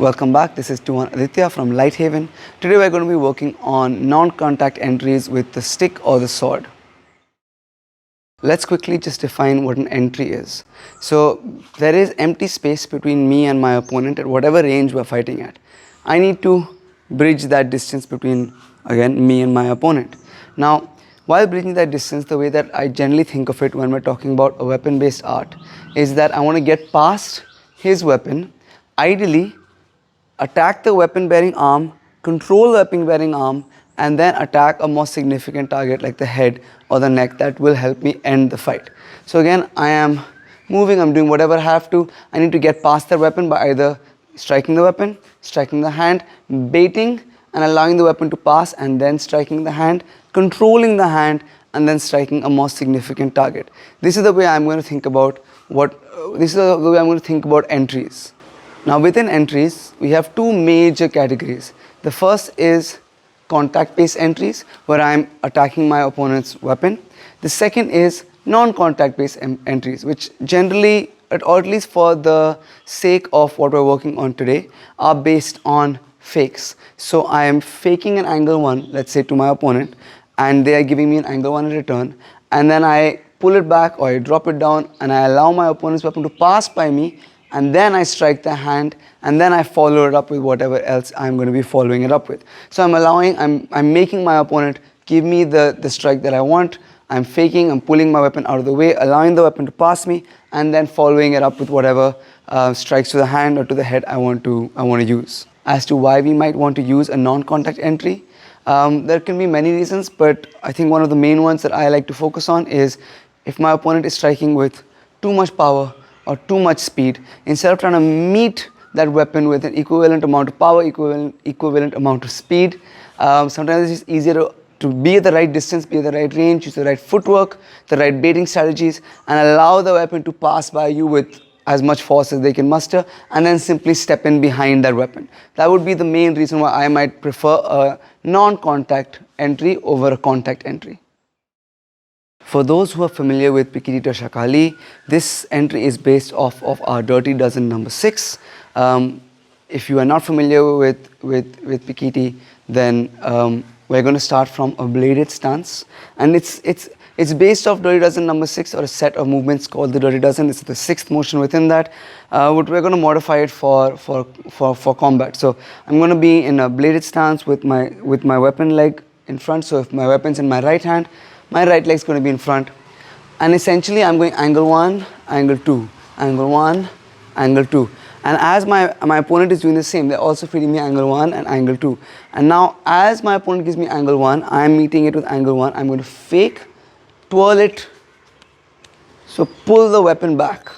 Welcome back. This is Tuhon Aditya from LightHaven. Today we're going to be working on non-contact entries with the stick or the sword. Let's quickly just define what an entry is. So there is empty space between me and my opponent at whatever range we're fighting at. I need to bridge that distance between, again, me and my opponent. Now, while bridging that distance, the way that I generally think of it when we're talking about a weapon-based art is that I want to get past his weapon, ideally attack the weapon-bearing arm, control the weapon-bearing arm, and then attack a more significant target like the head or the neck that will help me end the fight. So again, I am moving, I'm doing whatever I have to. I need to get past the weapon by either striking the weapon, striking the hand, baiting and allowing the weapon to pass, and then striking the hand, controlling the hand, and then striking a more significant target. This is the way I'm going to think about entries. Now within entries, we have two major categories. The first is contact-based entries, where I'm attacking my opponent's weapon. The second is non-contact-based entries, which generally, or at least for the sake of what we're working on today, are based on fakes. So I am faking an angle 1, let's say, to my opponent, and they are giving me an angle 1 in return, and then I pull it back or I drop it down and I allow my opponent's weapon to pass by me, and then I strike the hand, and then I follow it up with whatever else I'm going to be following it up with. So I'm making my opponent give me the strike that I want. I'm faking, I'm pulling my weapon out of the way, allowing the weapon to pass me, and then following it up with whatever strikes to the hand or to the head I want to use. As to why we might want to use a non-contact entry, there can be many reasons, but I think one of the main ones that I like to focus on is if my opponent is striking with too much power or too much speed, instead of trying to meet that weapon with an equivalent amount of power, equivalent amount of speed, sometimes it's just easier to be at the right distance, be at the right range, use the right footwork, the right baiting strategies, and allow the weapon to pass by you with as much force as they can muster, and then simply step in behind that weapon. That would be the main reason why I might prefer a non-contact entry over a contact entry. For those who are familiar with Pekiti Tirsia Kali, this entry is based off of our Dirty Dozen number 6. If you are not familiar with Pekiti, then we're going to start from a bladed stance, and it's based off Dirty Dozen number 6, or a set of movements called the Dirty Dozen. It's the 6th motion within that. But we're going to modify it for combat. So I'm going to be in a bladed stance with my weapon leg in front. So if my weapon's in my right hand, my right leg's going to be in front, and essentially I'm going angle 1, angle 2, angle 1, angle 2. And as my opponent is doing the same, they're also feeding me angle 1 and angle 2. And now as my opponent gives me angle 1, I'm meeting it with angle 1. I'm going to fake, twirl it, so pull the weapon back,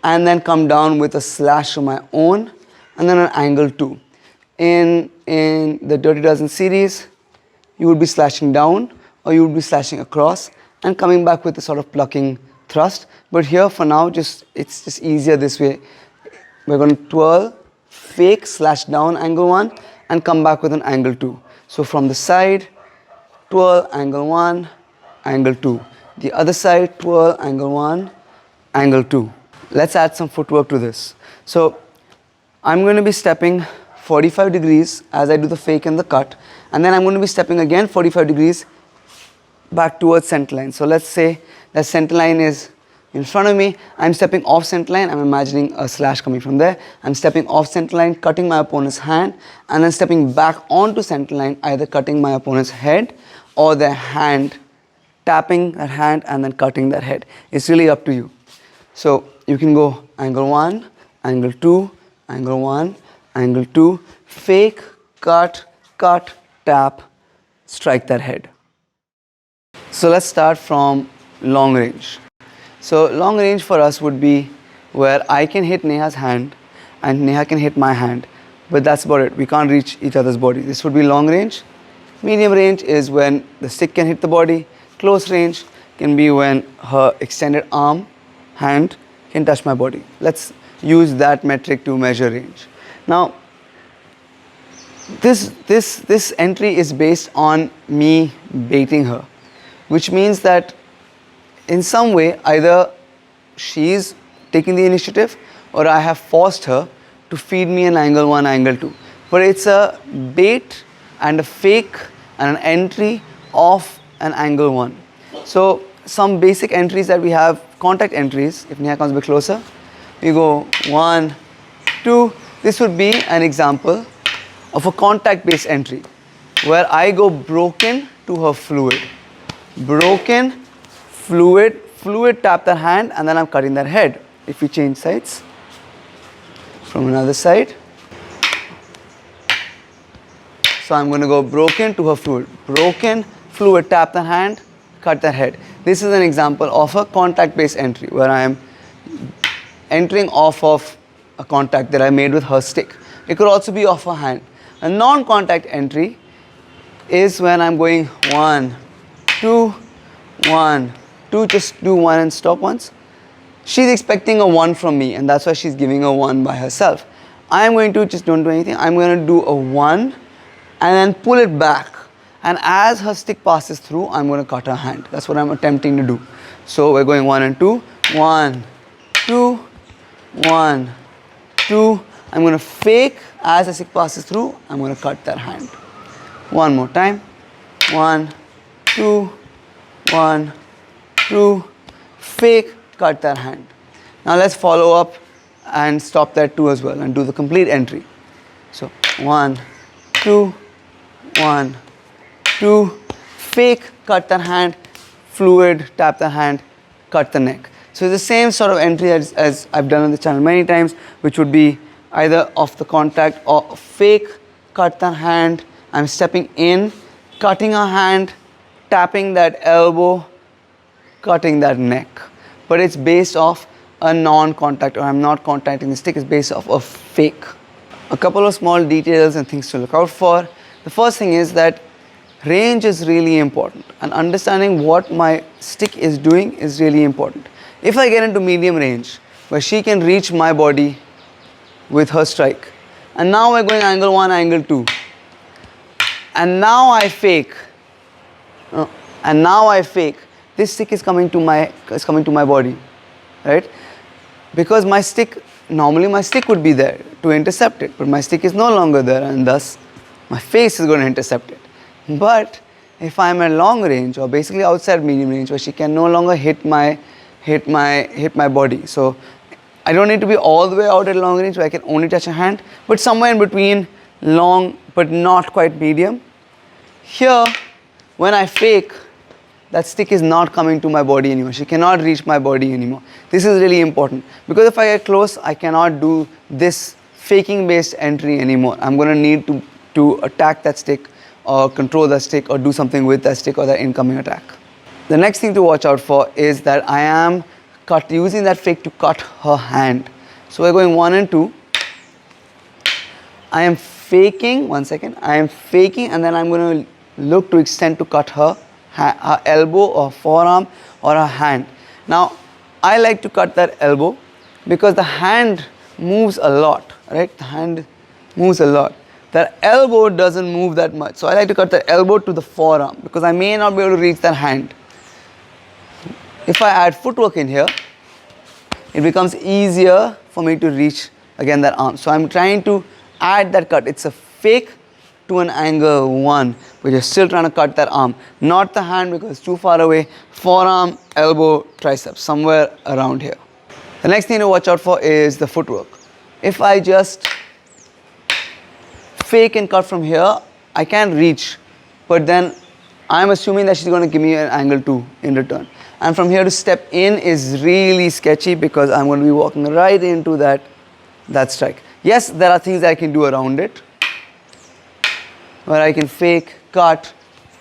and then come down with a slash of my own, and then an angle 2. In the Dirty Dozen series, you would be slashing down, or you would be slashing across and coming back with a sort of plucking thrust. But here for now, it's just easier this way. We're going to twirl, fake, slash down angle 1 and come back with an angle 2. So from the side, twirl, angle 1, angle 2. The other side, twirl, angle 1, angle 2. Let's add some footwork to this. So I'm going to be stepping 45 degrees as I do the fake and the cut, and then I'm going to be stepping again 45 degrees back towards center line. So let's say that center line is in front of me. I'm stepping off center line. I'm imagining a slash coming from there. I'm stepping off center line, cutting my opponent's hand, and then stepping back onto center line, either cutting my opponent's head or their hand, tapping that hand and then cutting that head. It's really up to you. So you can go angle 1, angle 2, angle 1, angle 2, fake, cut, tap, strike that head. So let's start from long range. So long range for us would be where I can hit Neha's hand and Neha can hit my hand, but that's about it. We can't reach each other's body. This would be long range. Medium range is when the stick can hit the body. Close range can be when her extended arm, hand can touch my body. Let's use that metric to measure range. Now, this entry is based on me baiting her, which means that in some way either she's taking the initiative or I have forced her to feed me an angle 1, angle 2. But it's a bait and a fake and an entry of an angle 1. So some basic entries that we have, contact entries, if Neha comes a bit closer, we go 1, 2. This would be an example of a contact based entry where I go broken to her fluid. Broken, fluid, fluid tap the hand, and then I'm cutting their head. If we change sides from another side. So I'm going to go broken to her fluid. Broken, fluid tap the hand, cut their head. This is an example of a contact based entry where I am entering off of a contact that I made with her stick. It could also be off her hand. A non-contact entry is when I'm going 1, 2, 1, 2, just do 1 and stop once. She's expecting a 1 from me, and that's why she's giving a 1 by herself. I'm going to just don't do anything. I'm going to do a 1 and then pull it back. And as her stick passes through, I'm going to cut her hand. That's what I'm attempting to do. So we're going 1 and 2, 1, 2, 1, 2. I'm going to fake as the stick passes through. I'm going to cut their hand. One more time. 1, 2, 1, 2. Fake, cut their hand. Now let's follow up and stop that 2 as well and do the complete entry. So 1, 2, 1, 2. Fake, cut their hand. Fluid, tap the hand, cut the neck. So it's the same sort of entry as I've done on the channel many times, which would be either off the contact or fake, cut the hand. I'm stepping in, cutting her hand, tapping that elbow, cutting that neck. But it's based off a non-contact, or I'm not contacting the stick, is based off a fake. A couple of small details and things to look out for. The first thing is that range is really important, and understanding what my stick is doing is really important. If I get into medium range, where she can reach my body with her strike, and now we're going angle 1, angle 2, and now I fake, this stick is coming to my body, right? Because my stick, normally my stick would be there to intercept it, but my stick is no longer there, and thus my face is going to intercept it. But if I'm at long range, or basically outside medium range, where she can no longer hit my body, so I don't need to be all the way out at long range where I can only touch a hand, but somewhere in between long but not quite medium. Here, when I fake, that stick is not coming to my body anymore. She cannot reach my body anymore. This is really important, because if I get close, I cannot do this faking based entry anymore. I'm going to need to attack that stick, or control that stick, or do something with that stick or that incoming attack. The next thing to watch out for is that I am using that fake to cut her hand. So we're going 1 and 2. I am faking, one second, I am faking, and then I'm going to look to extend to cut her elbow or forearm or her hand. Now, I like to cut that elbow because the hand moves a lot, right? The hand moves a lot. That elbow doesn't move that much. So I like to cut the elbow to the forearm because I may not be able to reach that hand. If I add footwork in here, it becomes easier for me to reach again that arm. So I'm trying to add that cut. It's a fake to an angle 1, but you're still trying to cut that arm. Not the hand because it's too far away. Forearm, elbow, triceps, somewhere around here. The next thing to watch out for is the footwork. If I just fake and cut from here, I can reach, but then I'm assuming that she's going to give me an angle 2 in return. And from here to step in is really sketchy because I'm going to be walking right into that strike. Yes, there are things that I can do around it, where I can fake, cut,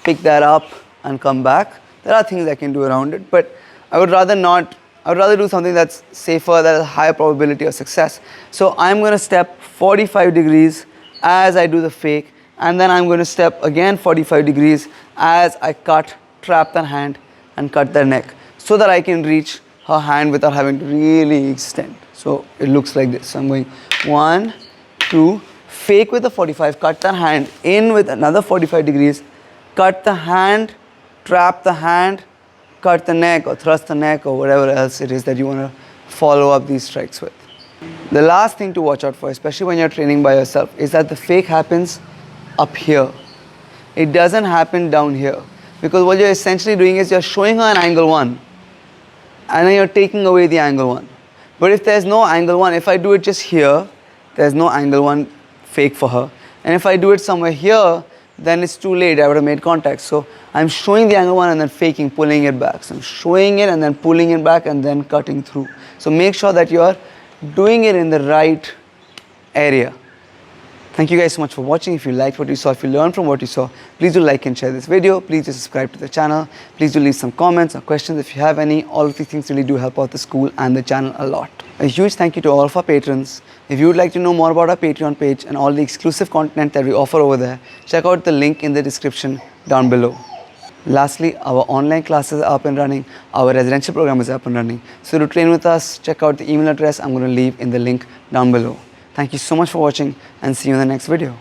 pick that up and come back. There are things I can do around it, but I would rather not. I would rather do something that's safer, that has a higher probability of success. So I'm going to step 45 degrees as I do the fake, and then I'm going to step again 45 degrees as I cut, trap the hand and cut their neck, so that I can reach her hand without having to really extend. So it looks like this. So I'm going 1, 2, fake with the 45, cut the hand in with another 45 degrees, cut the hand, trap the hand, cut the neck or thrust the neck or whatever else it is that you want to follow up these strikes with. The last thing to watch out for, especially when you're training by yourself, is that the fake happens up here. It doesn't happen down here. Because what you're essentially doing is you're showing her an angle 1 and then you're taking away the angle 1. But if there's no angle 1, if I do it just here, there's no angle 1 fake for her. And if I do it somewhere here, then it's too late. I would have made contact. So I'm showing the angle 1 and then faking, pulling it back. So I'm showing it and then pulling it back and then cutting through. So make sure that you're doing it in the right area. Thank you guys so much for watching. If you liked what you saw, if you learned from what you saw, please do like and share this video. Please do subscribe to the channel. Please do leave some comments or questions if you have any. All of these things really do help out the school and the channel a lot. A huge thank you to all of our patrons. If you would like to know more about our Patreon page and all the exclusive content that we offer over there, check out the link in the description down below. Lastly, our online classes are up and running. Our residential program is up and running. So to train with us, check out the email address I'm going to leave in the link down below. Thank you so much for watching and see you in the next video.